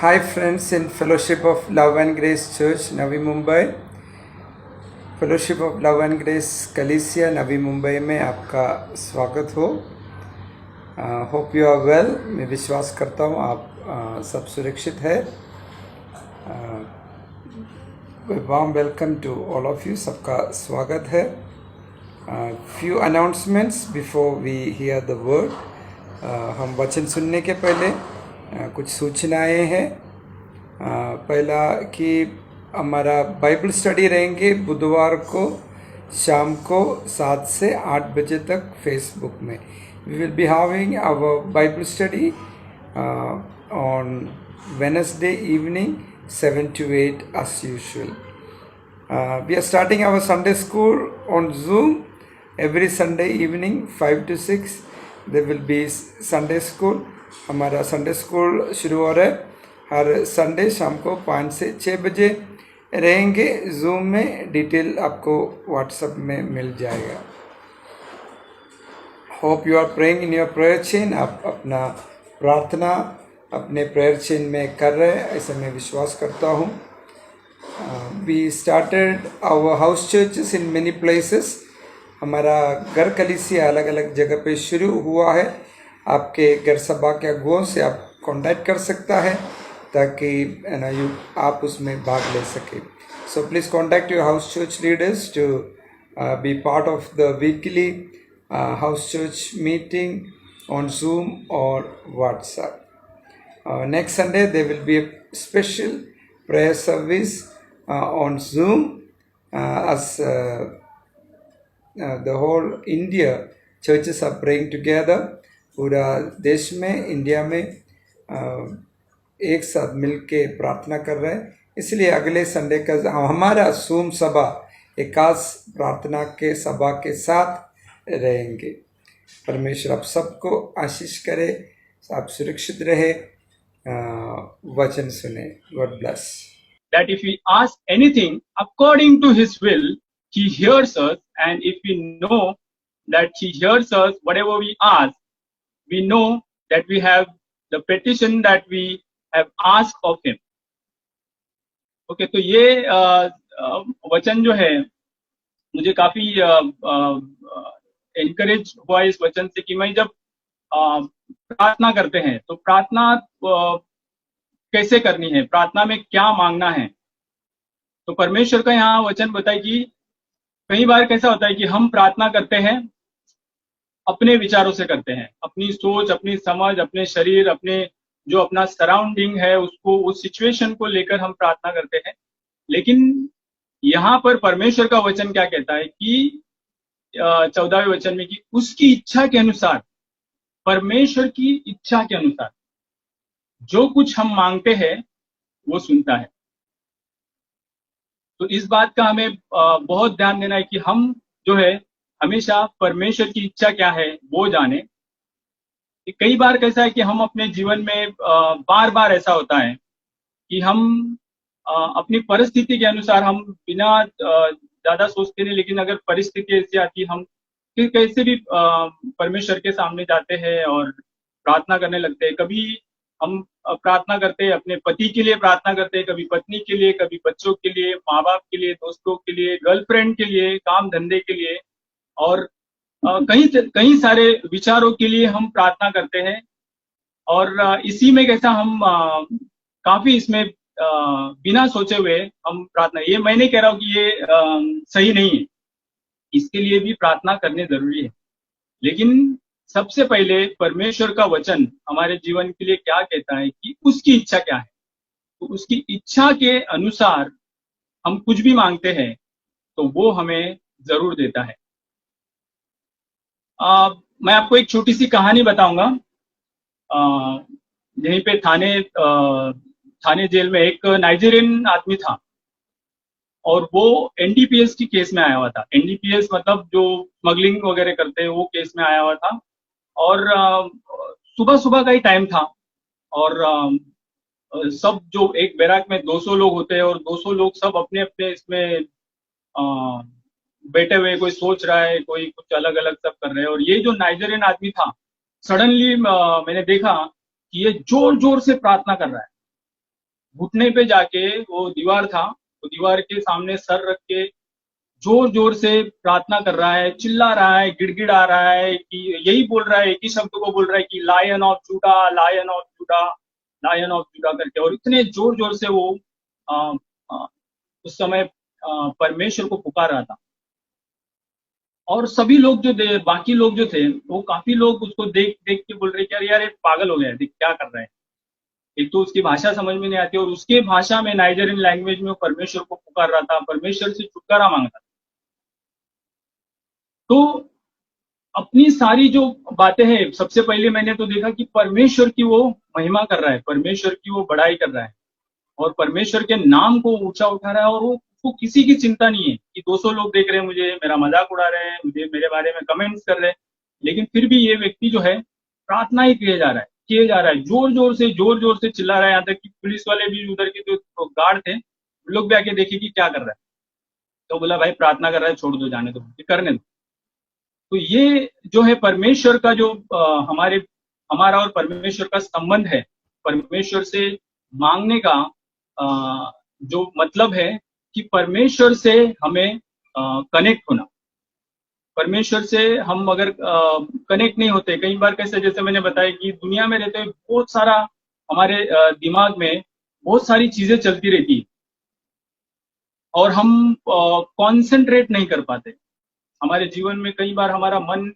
Hi friends in Fellowship of Love and Grace Church, Navi Mumbai. Fellowship of Love and Grace कलीसिया नवी मुंबई में आपका स्वागत हो। Hope you are well. मैं विश्वास करता हूँ आप सब सुरक्षित है। Warm welcome to all of you, सबका स्वागत है। Few announcements before we hear the word. हम वचन सुनने के पहले कुछ सूचनाएं हैं। पहला कि हमारा बाइबल स्टडी रहेंगे बुधवार को शाम को 7 से 8 बजे तक फेसबुक में। We will be having our Bible study on Wednesday evening 7 to 8 as usual. We are starting our Sunday school on Zoom every Sunday evening 5 to 6. There will be Sunday school. हमारा Sunday school शुरू हो रहा है। हर Sunday शाम को 5 से 6 बजे रहेंगे जूम में। डिटेल आपको व्हाट्सएप में मिल जाएगा। Hope you are praying in your prayer chain. आप अपना प्रार्थना अपने प्रेयर चेन में कर रहे हैं, ऐसा मैं विश्वास करता हूँ। We started our house churches in many places. हमारा घर कलीसिया अलग अलग जगह पे शुरू हुआ है। आपके घर सभा के अगुओं से आप कांटेक्ट कर सकता है ताकि आप उसमें भाग ले सके। So please contact your house church leaders to be part of the weekly house church meeting on Zoom और WhatsApp. Next Sunday there will be a special prayer service on Zoom as the whole India churches are praying together. पूरा देश में, India में एक साथ मिल के प्रार्थना कर रहे हैं। इसलिए अगले संडे का हमारा जूम सभा एक खास प्रार्थना के सभा के साथ रहेंगे। परमेश्वर आप सबको आशीष करे, आप सुरक्षित रहे, वचन सुने। God bless. That if we ask anything according to His will, He hears us, and if we know that He hears us, whatever we ask, we know that we have the petition that we have asked of Him. Okay, तो ये वचन जो है मुझे काफी encourage हुआ इस वचन से कि मैं जब प्रार्थना करते हैं तो प्रार्थना कैसे करनी है, प्रार्थना में क्या मांगना है। तो परमेश्वर का यहाँ वचन बताए कि कई बार कैसा होता है कि हम प्रार्थना करते हैं अपने विचारों से करते हैं, अपनी सोच, अपनी समझ, अपने शरीर, अपने जो अपना सराउंडिंग है उसको, उस सिचुएशन को लेकर हम प्रार्थना करते हैं। लेकिन यहाँ पर परमेश्वर का वचन क्या कहता है कि 14वें वचन में कि उसकी इच्छा के अनुसार, परमेश्वर की इच्छा के अनुसार जो कुछ हम मांगते हैं वो सुनता है। तो इस बात का हमें बहुत ध्यान देना है कि हम जो है हमेशा परमेश्वर की इच्छा क्या है वो जाने। कई बार कैसा है कि हम अपने जीवन में बार बार ऐसा होता है कि हम अपनी परिस्थिति के अनुसार हम बिना ज्यादा सोचते नहीं, लेकिन अगर परिस्थिति ऐसी आती हम फिर कैसे भी परमेश्वर के सामने जाते हैं और प्रार्थना करने लगते हैं। कभी हम प्रार्थना करते हैं अपने पति के लिए, प्रार्थना करते हैं कभी पत्नी के लिए, कभी बच्चों के लिए, माँ बाप के लिए, दोस्तों के लिए, गर्लफ्रेंड के लिए, काम धंधे के लिए, और कई सारे विचारों के लिए हम प्रार्थना करते हैं। और इसी में कैसा हम काफी इसमें बिना सोचे हुए हम प्रार्थना, ये मैं नहीं कह रहा हूँ कि ये सही नहीं है, इसके लिए भी प्रार्थना करने जरूरी है। लेकिन सबसे पहले परमेश्वर का वचन हमारे जीवन के लिए क्या कहता है कि उसकी इच्छा क्या है। तो उसकी इच्छा के अनुसार हम कुछ भी मांगते हैं तो वो हमें जरूर देता है। मैं आपको एक छोटी सी कहानी बताऊंगा। यहीं पे थाने जेल में एक नाइजीरियन आदमी था और वो एनडीपीएस की केस में आया हुआ था। एनडीपीएस मतलब जो स्मगलिंग वगैरह करते हैं वो केस में आया हुआ था। और सुबह सुबह का ही टाइम था और सब जो एक बैराक में 200 लोग होते हैं और 200 लोग सब अपने अपने इसमें बैठे हुए, कोई सोच रहा है, कोई कुछ अलग अलग सब कर रहे हैं। और ये जो नाइजीरियन आदमी था, सडनली मैंने देखा कि ये जोर जोर से प्रार्थना कर रहा है घुटने पे जाके वो दीवार था, वो दीवार के सामने सर रख के जोर जोर से प्रार्थना कर रहा है, चिल्ला रहा है, गिड़गिड़ा रहा है कि यही बोल रहा है, एक ही शब्द को बोल रहा है कि lion of Judah, lion of Judah, lion of Judah करके। और इतने जोर जोर से वो आ, आ, उस समय परमेश्वर को पुकार रहा था। और सभी लोग बाकी लोग जो थे, वो काफी लोग उसको देख देख के बोल रहे कि अरे यार ये पागल हो गया है, देख क्या कर रहा है। एक तो उसकी भाषा समझ में नहीं आती, और उसके भाषा में, नाइजेरियन लैंग्वेज में वो परमेश्वर को पुकार रहा था, परमेश्वर से छुटकारा मांग रहा था। तो अपनी सारी जो बातें हैं, सबसे पहले मैंने तो देखा कि परमेश्वर की वो महिमा कर रहा है, परमेश्वर की वो बड़ाई कर रहा है, और परमेश्वर के नाम को ऊंचा उठा रहा है। और वो उसको किसी की चिंता नहीं है कि 200 लोग देख रहे हैं मुझे, मेरा मजाक उड़ा रहे हैं, मुझे मेरे बारे में कमेंट्स कर रहे हैं। लेकिन फिर भी ये व्यक्ति जो है प्रार्थना ही किए जा रहा है, जोर जोर से चिल्ला रहा है। यहाँ तक कि पुलिस वाले भी, उधर के जो गार्ड थे, उन लोग भी आके देखे कि क्या कर रहा है। तो बोला भाई प्रार्थना कर रहा है, छोड़ दो, जाने दो, ये करने दो। तो ये जो है परमेश्वर का जो हमारा और परमेश्वर का संबंध है, परमेश्वर से मांगने का जो मतलब है कि परमेश्वर से हमें कनेक्ट होना। परमेश्वर से हम अगर कनेक्ट नहीं होते, कई बार कैसे, जैसे मैंने बताया कि दुनिया में रहते हुए बहुत सारा हमारे दिमाग में बहुत सारी चीजें चलती रहती है, और हम कंसंट्रेट नहीं कर पाते। हमारे जीवन में कई बार हमारा मन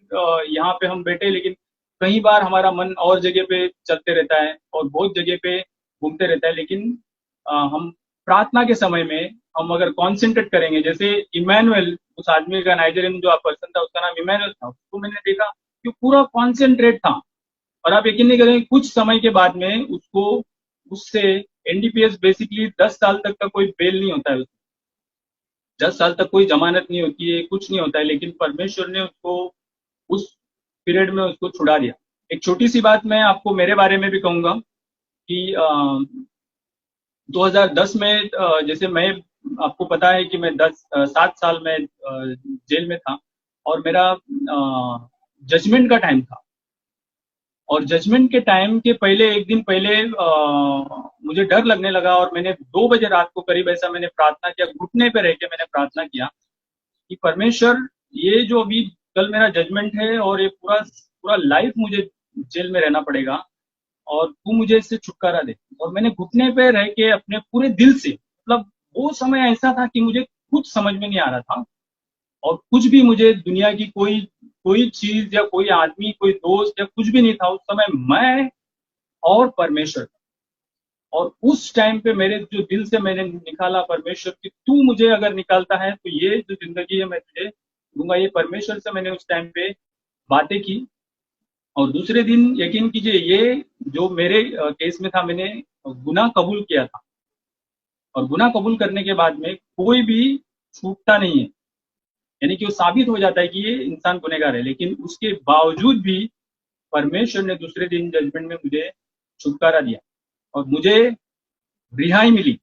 यहाँ पे हम बैठे, लेकिन कई बार हमारा मन और जगह पे चलते रहता है, और बहुत जगह पे घूमते रहता है। लेकिन हम प्रार्थना के समय में हम अगर कॉन्सेंट्रेट करेंगे, जैसे इमैनुअल, उस आदमी का, नाइजेरियन जो पर्सन था, उसका नाम इमैनुअल था, उसको मैंने देखा कि पूरा कॉन्सेंट्रेट था। और आप यकीन नहीं करेंगे, कुछ समय के बाद में उसको, उससे एनडीपीएस बेसिकली 10 साल तक का कोई बेल नहीं होता है, 10 साल तक कोई जमानत नहीं होती है, कुछ नहीं होता है। लेकिन परमेश्वर ने उसको उस पीरियड में उसको छुड़ा दिया। एक छोटी सी बात मैं आपको मेरे बारे में भी कहूंगा कि 2010 में, जैसे मैं, आपको पता है कि मैं 7 साल में जेल में था, और मेरा जजमेंट का टाइम था। और जजमेंट के टाइम के पहले, एक दिन पहले मुझे डर लगने लगा, और मैंने 2 बजे रात को करीब ऐसा मैंने प्रार्थना किया, घुटने पे रह के मैंने प्रार्थना किया कि परमेश्वर, ये जो अभी कल मेरा जजमेंट है, और ये पूरा पूरा लाइफ मुझे जेल में रहना पड़ेगा, और तू मुझे इससे छुटकारा दे। और मैंने घुटने पे रह के अपने पूरे दिल से, मतलब वो समय ऐसा था कि मुझे कुछ समझ में नहीं आ रहा था, और कुछ भी मुझे दुनिया की कोई कोई चीज या कोई आदमी, कोई दोस्त या कुछ भी नहीं था उस समय, मैं और परमेश्वर था। और उस टाइम पे मेरे जो दिल से मैंने निकाला परमेश्वर की, तू मुझे अगर निकालता है तो ये जो जिंदगी है मैं तुझे दूंगा, ये परमेश्वर से मैंने उस टाइम पे बातें की। और दूसरे दिन, यकीन कीजिए, ये जो मेरे केस में था, मैंने गुनाह कबूल किया था। और गुनाह कबूल करने के बाद में कोई भी छूटता नहीं है, यानी कि वो साबित हो जाता है कि ये इंसान गुनहगार है। लेकिन उसके बावजूद भी परमेश्वर ने दूसरे दिन जजमेंट में मुझे छुटकारा दिया, और मुझे रिहाई मिली।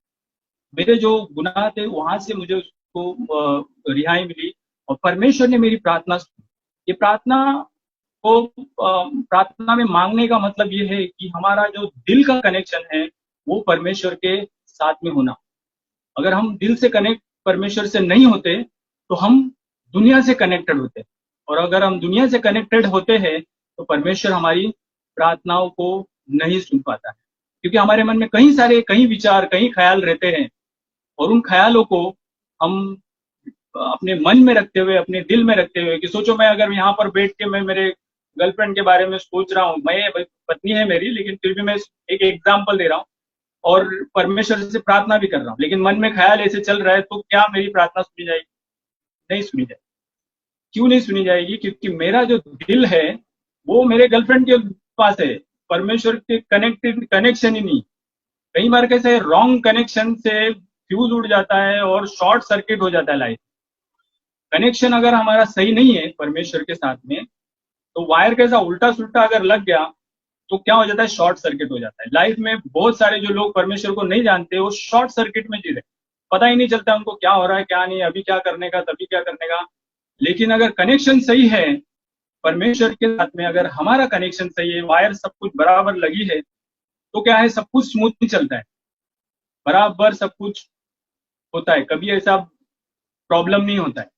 मेरे जो गुनाह थे वहां से मुझे उसको रिहाई मिली, और परमेश्वर ने मेरी प्रार्थना सुनी। ये प्रार्थना को प्रार्थना में मांगने का मतलब ये है कि हमारा जो दिल का कनेक्शन है वो परमेश्वर के साथ में होना। अगर हम दिल से कनेक्ट परमेश्वर से नहीं होते तो हम दुनिया से कनेक्टेड होते, और अगर हम दुनिया से कनेक्टेड होते हैं तो परमेश्वर हमारी प्रार्थनाओं को नहीं सुन पाता है, क्योंकि हमारे मन में कई विचार, कई ख्याल रहते हैं, और उन ख्यालों को हम अपने मन में रखते हुए, अपने दिल में रखते हुए, कि सोचो मैं अगर यहाँ पर बैठ के मैं मेरे गर्लफ्रेंड के बारे में सोच रहा हूँ, मैं, पत्नी है मेरी, लेकिन फिर भी मैं एक एग्जाम्पल दे रहा हूँ, और परमेश्वर से प्रार्थना भी कर रहा हूँ, लेकिन मन में ख्याल ऐसे चल रहा है, तो क्या मेरी प्रार्थना सुनी जाएगी? नहीं सुनी जाएगी। क्यों नहीं सुनी जाएगी? क्योंकि मेरा जो दिल है वो मेरे गर्लफ्रेंड के पास है, परमेश्वर के कनेक्शन ही नहीं। कई बार कैसे है, रॉन्ग कनेक्शन से फ्यूज उड़ जाता है और शॉर्ट सर्किट हो जाता है लाइफ। कनेक्शन अगर हमारा सही नहीं है परमेश्वर के साथ में, तो वायर कैसा उल्टा सुल्टा अगर लग गया तो क्या हो जाता है, शॉर्ट सर्किट हो जाता है। लाइफ में बहुत सारे जो लोग परमेश्वर को नहीं जानते, वो शॉर्ट सर्किट में जी रहे, पता ही नहीं चलता उनको क्या हो रहा है, क्या नहीं, अभी क्या करने का, तभी क्या करने का। लेकिन अगर कनेक्शन सही है परमेश्वर के साथ में, अगर हमारा कनेक्शन सही है, वायर सब कुछ बराबर लगी है, तो क्या है, सब कुछ स्मूथली चलता है। बराबर सब कुछ होता है, कभी ऐसा प्रॉब्लम नहीं होता है।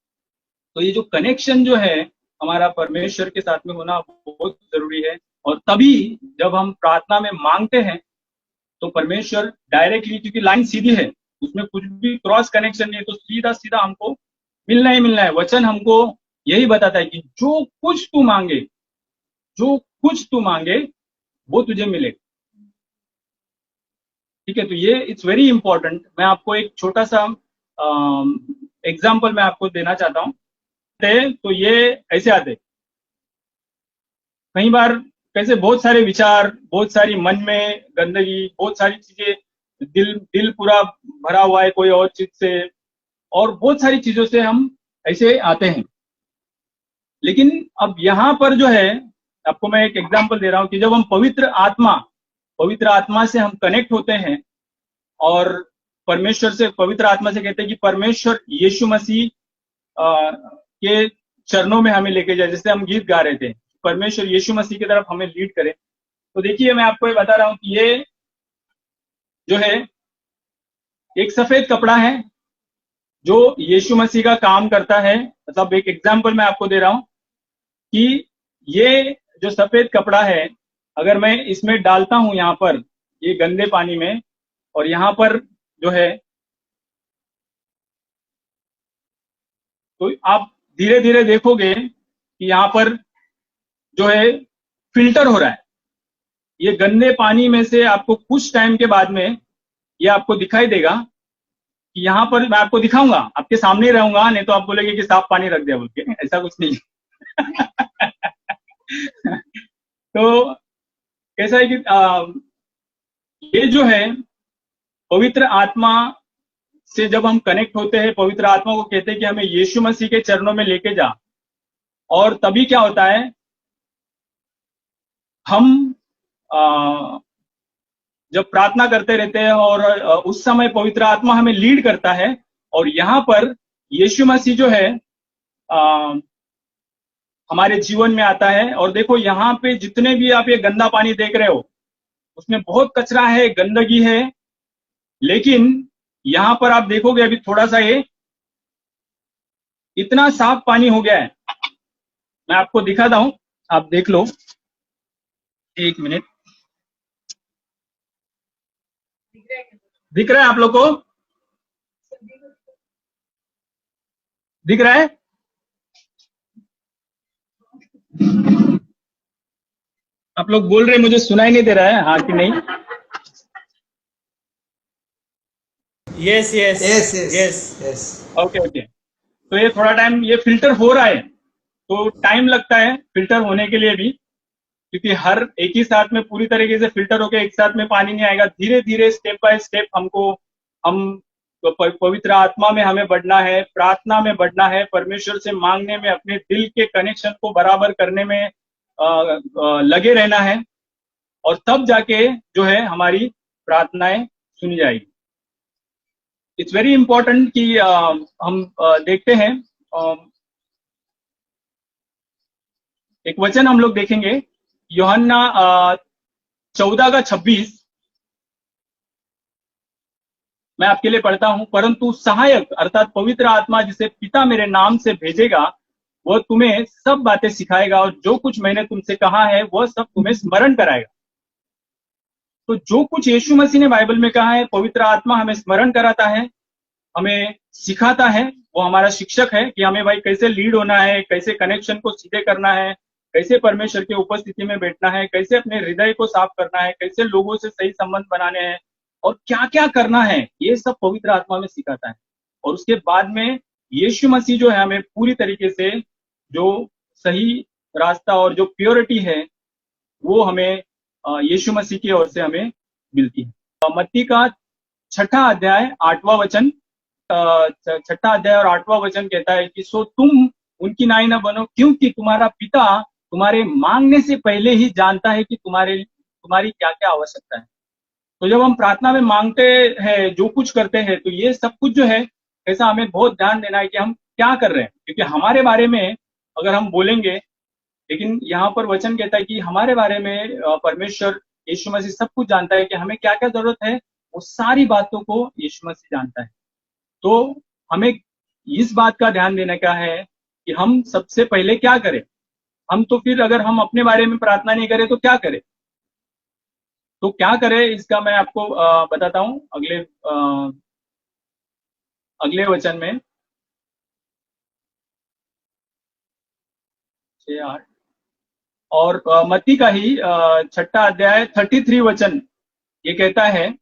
तो ये जो कनेक्शन जो है हमारा परमेश्वर के साथ में होना बहुत जरूरी है। और तभी जब हम प्रार्थना में मांगते हैं तो परमेश्वर डायरेक्टली, क्योंकि लाइन सीधी है, उसमें कुछ भी क्रॉस कनेक्शन नहीं है, तो सीधा सीधा हमको मिलना ही मिलना है। वचन हमको यही बताता है कि जो कुछ तू मांगे वो तुझे मिलेगा। ठीक है, तो ये इट्स वेरी इंपॉर्टेंट। मैं आपको एक छोटा सा एग्जाम्पल मैं आपको देना चाहता हूँ। तो ये ऐसे आते, कई बार कैसे बहुत सारे विचार, बहुत सारी मन में गंदगी, बहुत सारी चीजें, दिल दिल पूरा भरा हुआ है कोई और चीज से, और बहुत सारी चीजों से हम ऐसे आते हैं। लेकिन अब यहाँ पर जो है, आपको मैं एक एग्जांपल दे रहा हूँ कि जब हम पवित्र आत्मा से हम कनेक्ट होते हैं और परमेश्वर से, पवित्र आत्मा से कहते हैं कि परमेश्वर यीशु मसीह के चरणों में हमें लेके जाए, जैसे हम गीत गा रहे थे, परमेश्वर यीशु मसीह की तरफ हमें लीड करे। तो देखिए, मैं आपको ये बता रहा हूं कि ये जो है एक सफेद कपड़ा है जो यीशु मसीह का काम करता है। मतलब एक एग्जाम्पल मैं आपको दे रहा हूं कि ये जो सफेद कपड़ा है, अगर मैं इसमें डालता हूं यहाँ पर ये गंदे पानी में, और यहाँ पर जो है, तो आप धीरे धीरे देखोगे कि यहाँ पर जो है फिल्टर हो रहा है। ये गंदे पानी में से आपको कुछ टाइम के बाद में ये आपको दिखाई देगा कि यहाँ पर, मैं आपको दिखाऊंगा, आपके सामने ही रहूंगा, नहीं तो आप बोलेंगे कि साफ पानी रख दिया बोल के, ऐसा कुछ नहीं। तो कैसा है कि ये जो है पवित्र आत्मा से जब हम कनेक्ट होते हैं, पवित्र आत्मा को कहते हैं कि हमें यीशु मसीह के चरणों में लेके जा, और तभी क्या होता है, हम जब प्रार्थना करते रहते हैं और उस समय पवित्र आत्मा हमें लीड करता है, और यहाँ पर यीशु मसीह जो है हमारे जीवन में आता है। और देखो, यहाँ पे जितने भी आप ये गंदा पानी देख रहे हो, उसमें बहुत कचरा है, गंदगी है, लेकिन यहाँ पर आप देखोगे अभी थोड़ा सा ये इतना साफ पानी हो गया है। मैं आपको दिखाता हूं, आप देख लो, एक मिनट। दिख रहा है आप लोग को? दिख रहा है? आप लोग बोल रहे, मुझे सुनाई नहीं दे रहा है, हाँ कि नहीं? Yes, yes, Yes, yes, yes. yes. Okay okay. तो ये थोड़ा टाइम ये फिल्टर हो रहा है, तो टाइम लगता है फिल्टर होने के लिए भी, क्योंकि हर एक ही साथ में पूरी तरीके से फिल्टर होकर एक साथ में पानी नहीं आएगा। धीरे धीरे स्टेप बाय स्टेप हम पवित्र आत्मा में हमें बढ़ना है, प्रार्थना में बढ़ना है, परमेश्वर से मांगने में, अपने दिल के कनेक्शन को बराबर करने में लगे रहना है, और तब जाके जो है हमारी प्रार्थनाएं सुनी जाएगी। इट्स वेरी इंपॉर्टेंट कि हम देखते हैं, एक वचन हम लोग देखेंगे, यूहन्ना 14:26। मैं आपके लिए पढ़ता हूं, परंतु सहायक अर्थात पवित्र आत्मा जिसे पिता मेरे नाम से भेजेगा, वह तुम्हें सब बातें सिखाएगा और जो कुछ मैंने तुमसे कहा है वह सब तुम्हें स्मरण कराएगा। तो जो कुछ यीशु मसीह ने बाइबल में कहा है, पवित्र आत्मा हमें स्मरण कराता है, हमें सिखाता है। वो हमारा शिक्षक है कि हमें भाई कैसे लीड होना है, कैसे कनेक्शन को सीधे करना है, कैसे परमेश्वर की उपस्थिति में बैठना है, कैसे अपने हृदय को साफ करना है, कैसे लोगों से सही संबंध बनाने हैं, और क्या क्या करना है, ये सब पवित्र आत्मा में सिखाता है। और उसके बाद में यीशु मसीह जो है हमें पूरी तरीके से जो सही रास्ता और जो प्योरिटी है वो हमें यीशु मसीह की ओर से हमें मिलती है। मत्ती का 6 अध्याय 8वां वचन, 6 अध्याय और 8वां वचन कहता है कि सो तुम उनकी नाई न बनो, क्योंकि तुम्हारा पिता तुम्हारे मांगने से पहले ही जानता है कि तुम्हारी क्या क्या आवश्यकता है। तो जब हम प्रार्थना में मांगते हैं, जो कुछ करते हैं, तो ये सब कुछ जो है, ऐसा हमें बहुत ध्यान देना है कि हम क्या कर रहे हैं, क्योंकि हमारे बारे में अगर हम बोलेंगे, लेकिन यहाँ पर वचन कहता है कि हमारे बारे में परमेश्वर यीशु मसीह सब कुछ जानता है कि हमें क्या क्या जरूरत है, वो सारी बातों को यीशु मसीह जानता है। तो हमें इस बात का ध्यान देने का है कि हम सबसे पहले क्या करें। हम तो फिर अगर हम अपने बारे में प्रार्थना नहीं करें तो क्या करें, तो क्या करें इसका मैं आपको बताता हूं अगले वचन में 6-8 और मत्ती का ही 6 अध्याय 33 वचन ये कहता है,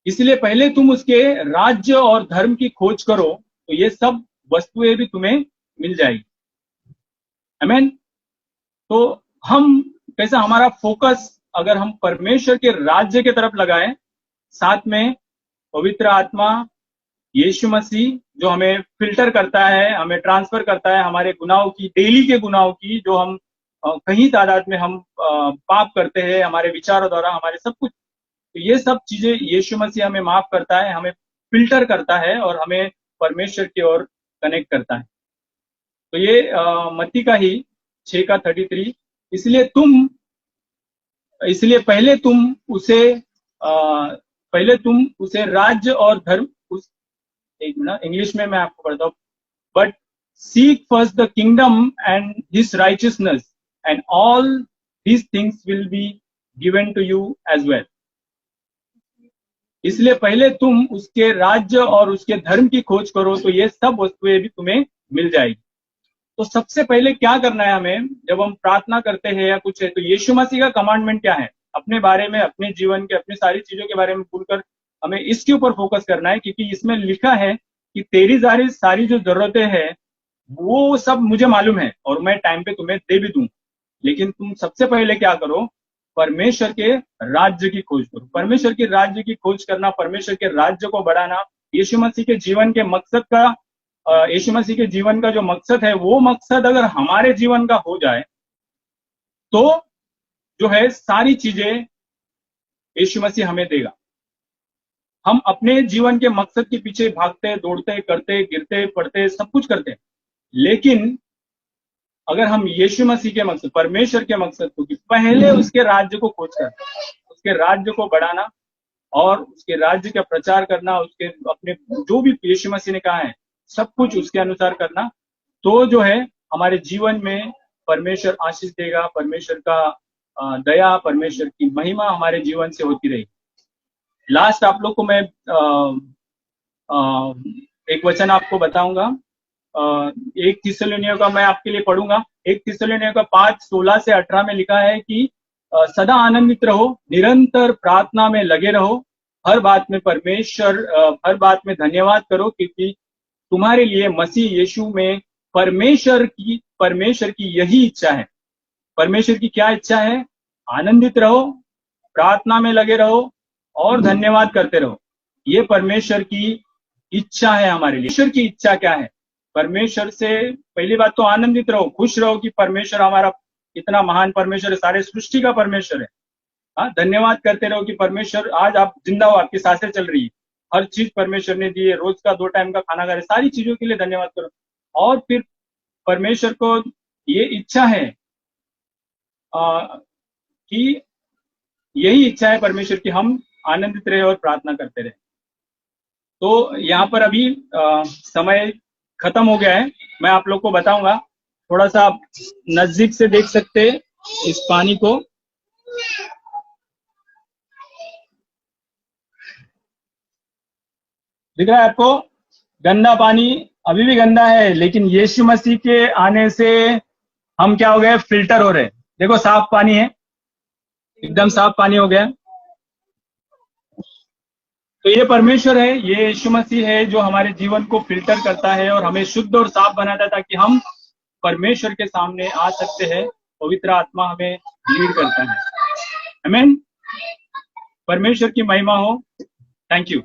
इसलिए पहले तुम उसके राज्य और धर्म की खोज करो तो ये सब वस्तुएं भी तुम्हें मिल जाएगी। आमीन। तो हम कैसा हमारा फोकस अगर हम परमेश्वर के राज्य की तरफ लगाएं, साथ में पवित्र आत्मा यीशु मसीह जो हमें फिल्टर करता है, हमें ट्रांसफर करता है हमारे गुनाहों की, डेली के गुनाहों की, जो हम कहीं तादाद में हम पाप करते हैं हमारे विचारों द्वारा, हमारे सब कुछ, तो ये सब चीजें यीशु मसीह हमें माफ करता है, हमें फिल्टर करता है और हमें परमेश्वर की ओर कनेक्ट करता है। तो ये मत्ती का ही 6:33, इसलिए पहले तुम उसे राज्य और धर्म, एक मिनट इंग्लिश में मैं आपको पढ़ता हूँ, but seek first the kingdom and his righteousness and all these things will be given to you as well. इसलिए पहले तुम उसके राज्य और उसके धर्म की खोज करो तो ये सब वस्तुएं भी तुम्हें मिल जाएगी। तो सबसे पहले क्या करना है हमें जब हम प्रार्थना करते हैं या कुछ है, तो यीशु मसीह का कमांडमेंट क्या है अपने बारे में, अपने जीवन के, अपनी सारी चीजों के बारे में भूलकर हमें इसके ऊपर फोकस करना है, क्योंकि इसमें लिखा है कि तेरी सारी जो जरूरतें हैं वो सब मुझे मालूम है और मैं टाइम पे तुम्हें दे भी दूं, लेकिन तुम सबसे पहले क्या करो, परमेश्वर के राज्य की खोज करो। परमेश्वर के राज्य की खोज करना, परमेश्वर के राज्य को बढ़ाना, यीशु मसीह के जीवन के मकसद का, यीशु मसीह के जीवन का जो मकसद है वो मकसद अगर हमारे जीवन का हो जाए तो जो है सारी चीजें यीशु मसीह हमें देगा। हम अपने जीवन के मकसद के पीछे भागते, दौड़ते, करते, गिरते, पड़ते, सब कुछ करते हैं, लेकिन अगर हम यीशु मसीह के मकसद, परमेश्वर के मकसद को, कि पहले उसके राज्य को खोज कर, उसके राज्य को बढ़ाना और उसके राज्य का प्रचार करना, उसके अपने जो भी यीशु मसीह ने कहा है सब कुछ उसके अनुसार करना, तो जो है हमारे जीवन में परमेश्वर आशीष देगा, परमेश्वर का दया, परमेश्वर की महिमा हमारे जीवन से होती रहेगी। लास्ट आप लोग को मैं एक वचन आपको बताऊंगा, 1 थिस्सलुनीयों का मैं आपके लिए पढ़ूंगा। 1 थिस्सलुनीयों का 5:16-18 में लिखा है कि सदा आनंदित रहो, निरंतर प्रार्थना में लगे रहो, हर बात में धन्यवाद करो, क्योंकि तुम्हारे लिए मसीह यीशु में परमेश्वर की यही इच्छा है। परमेश्वर की क्या इच्छा है? आनंदित रहो, प्रार्थना में लगे रहो और धन्यवाद करते रहो। ये परमेश्वर की इच्छा है हमारे लिए। ईश्वर की इच्छा क्या है? परमेश्वर से पहली बात तो आनंदित रहो, खुश रहो कि परमेश्वर हमारा इतना महान परमेश्वर है, सारे सृष्टि का परमेश्वर है। हाँ, धन्यवाद करते रहो कि परमेश्वर आज आप जिंदा हो, आपकी सांसें चल रही है, हर चीज परमेश्वर ने दी है, रोज का 2 टाइम का खाना खा रहे, सारी चीजों के लिए धन्यवाद करो। और फिर परमेश्वर को ये इच्छा है कि यही इच्छा है परमेश्वर की हम आनंदित रहे और प्रार्थना करते रहे। तो यहाँ पर अभी समय खत्म हो गया है, मैं आप लोग को बताऊंगा, थोड़ा सा आप नजदीक से देख सकते हैं इस पानी को। दिख रहा है आपको? गंदा पानी अभी भी गंदा है, लेकिन यीशु मसीह के आने से हम क्या हो गए? फिल्टर हो रहे। देखो साफ पानी है, एकदम साफ पानी हो गया। तो ये परमेश्वर है, ये यीशु मसीह है जो हमारे जीवन को फिल्टर करता है और हमें शुद्ध और साफ बनाता है, ताकि हम परमेश्वर के सामने आ सकते हैं। पवित्र आत्मा हमें लीड करता है। आमीन। परमेश्वर की महिमा हो। Thank you.